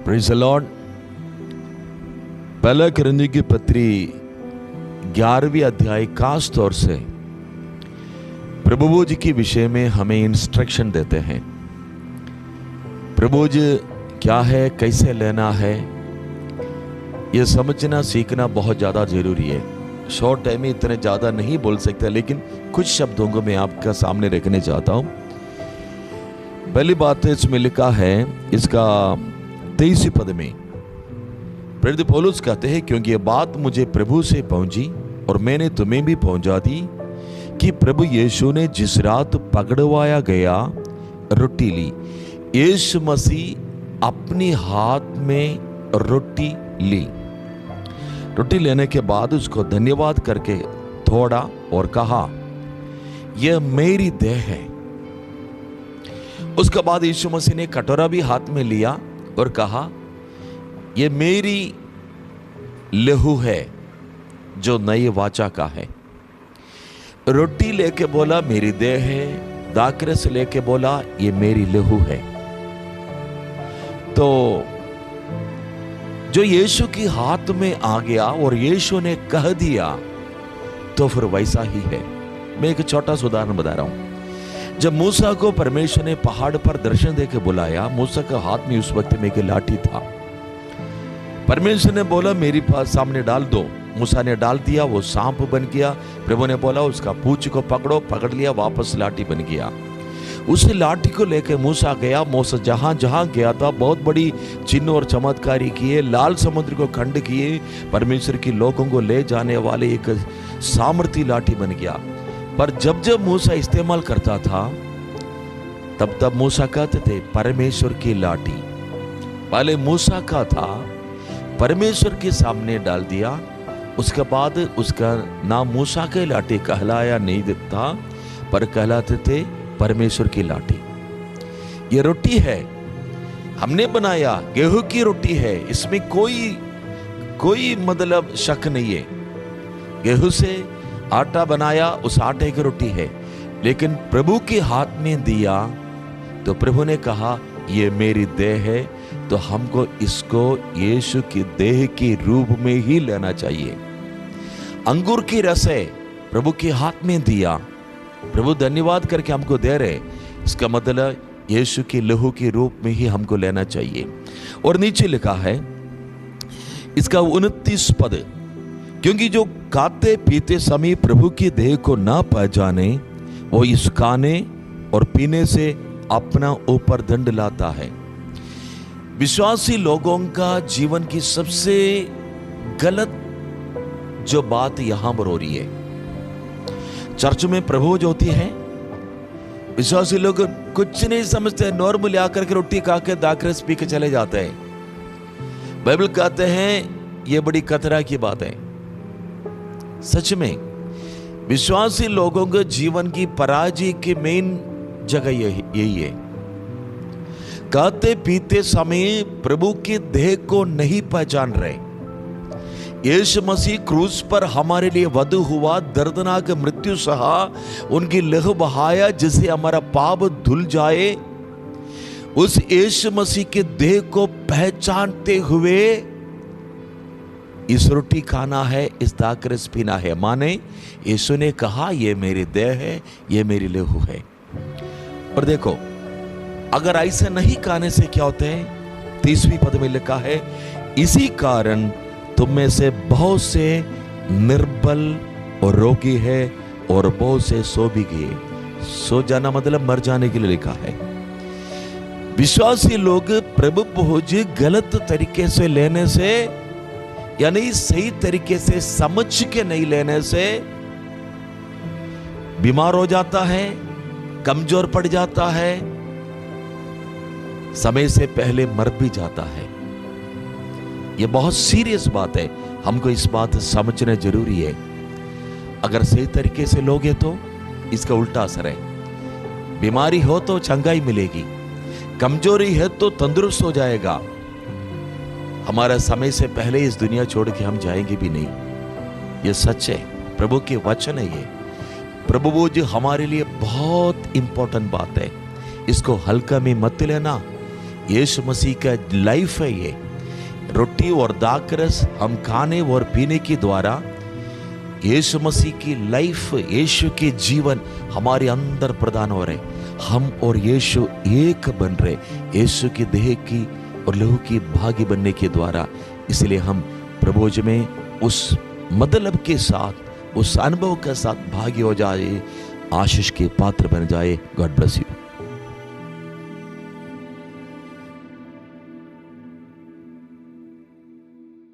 Praise the Lord. पहला कुरिन्थियों की पत्री 11वीं अध्याय खास तौर से प्रभु जी के विषय में हमें इंस्ट्रक्शन देते हैं। प्रभु जी क्या है, कैसे लेना है, यह समझना सीखना बहुत ज़्यादा ज़रूरी है। शॉर्ट टाइम में इतने ज़्यादा नहीं बोल सकते, लेकिन कुछ शब्दों को मैं आपका सामने रखने चाहता हूँ। पहली बात है, इसमें लिखा है, इसका 23 पद में प्रेरित पौलुस कहते हैं, क्योंकि ये बात मुझे प्रभु से पहुंची और मैंने तुम्हें भी पहुंचा दी कि प्रभु यीशु ने जिस रात पकड़वाया गया रोटी ली, यीशु मसीह अपने हाथ में रोटी ली। रोटी लेने के बाद उसको धन्यवाद करके तोड़ा और कहा, यह मेरी देह है। उसके बाद यीशु मसीह ने कटोरा भी हाथ में लिया और कहा, यह मेरी लहू है जो नई वाचा का है। रोटी लेके बोला मेरी देह है, दाखरस लेके बोला ये मेरी लहू है। तो जो यीशु की हाथ में आ गया और यीशु ने कह दिया तो फिर वैसा ही है। मैं एक छोटा सा उदाहरण बता रहा हूं। जब मूसा को परमेश्वर ने पहाड़ पर दर्शन देकर बुलाया, मूसा के हाथ में उस वक्त में एक लाठी था। परमेश्वर ने बोला मेरे पास सामने डाल दो। मूसा ने डाल दिया, वो सांप बन गया। प्रभु ने बोला उसका पूंछ को पकड़ो, पकड़ लिया, वापस लाठी बन गया। उस लाठी को लेकर मूसा गया। मूसा जहां जहां गया था बहुत बड़ी चिन्ह और चमत्कारी किए, लाल समुद्र को खंड किए, परमेश्वर के लोगों को ले जाने वाले एक सामर्थी लाठी बन गया। पर जब जब मूसा इस्तेमाल करता था तब तब मूसा कहते थे परमेश्वर की लाठी। पहले मूसा का था, परमेश्वर के सामने डाल दिया, उसके बाद उसका नाम मूसा के लाठी कहलाया नहीं था, पर कहलाते थे परमेश्वर की लाठी। ये रोटी है, हमने बनाया, गेहूं की रोटी है, इसमें कोई मतलब शक नहीं है। गेहूं से आटा बनाया, उस आटे की रोटी है, लेकिन प्रभु के हाथ में दिया तो प्रभु ने कहा ये मेरी देह है, तो हमको इसको यीशु की देह के रूप में ही लेना चाहिए। अंगूर की रस है, प्रभु के हाथ में दिया, प्रभु धन्यवाद करके हमको दे रहे, इसका मतलब यीशु के लहू के रूप में ही हमको लेना चाहिए। और नीचे लिखा है इसका 29 पद, क्योंकि जो खाते पीते समय प्रभु की देह को ना पहचाने, वो इस खाने और पीने से अपना ऊपर दंड लाता है। विश्वासी लोगों का जीवन की सबसे गलत जो बात यहां पर हो रही है, चर्च में प्रभु जो होती है, विश्वासी लोग कुछ नहीं समझते, नॉर्मल आकर के रोटी खा के दाखरस पी के चले जाते हैं। बाइबल कहते हैं ये बड़ी खतरा की बात है। सच में विश्वासी लोगों के जीवन की पराजय की मेन जगह यही है। खाते पीते समय प्रभु की देह को नहीं पहचान रहे। यीशु मसीह क्रूस पर हमारे लिए वध हुआ, दर्दनाक मृत्यु सहा, उनकी लहू बहाया जिससे हमारा पाप धुल जाए। उस यीशु मसीह के देह को पहचानते हुए इस रोटी खाना है, इस दाखरस पीना है। माने यीशु ने कहा ये मेरी देह है, ये मेरी लहू है। और देखो, अगर ऐसे नहीं खाने से क्या होते हैं, 30वें पद में लिखा है, इसी कारण तुम में से बहुत से निर्बल और रोगी है और बहुत से सो भी गए। सो जाना मतलब मर जाने के लिए लिखा है। विश्वासी लोग प्रभु भोज गलत तरीके से लेने से, यानी सही तरीके से समझ के नहीं लेने से बीमार हो जाता है, कमजोर पड़ जाता है, समय से पहले मर भी जाता है। यह बहुत सीरियस बात है, हमको इस बात समझना जरूरी है। अगर सही तरीके से लोगे तो इसका उल्टा असर है। बीमारी हो तो चंगाई मिलेगी, कमजोरी है तो तंदुरुस्त हो जाएगा। हमारा समय से पहले इस दुनिया छोड़ के हम जाएंगे भी नहीं। यह सच है, प्रभु के वचन है ये। प्रभु वो जो हमारे लिए बहुत इंपॉर्टेंट बात है, इसको हल्का में मत लेना। यीशु मसीह का लाइफ है ये। रोटी और दाखरस हम खाने और पीने के द्वारा यीशु मसीह की लाइफ, यीशु के जीवन हमारे अंदर प्रदान हो रहे। हम और यीशु एक बन रहे, यीशु की देह की और लहू की भागी बनने के द्वारा। इसलिए हम प्रभुज में उस मतलब के साथ, उस अनुभव के साथ भागी हो जाए, आशीष के पात्र बन जाए। God bless you.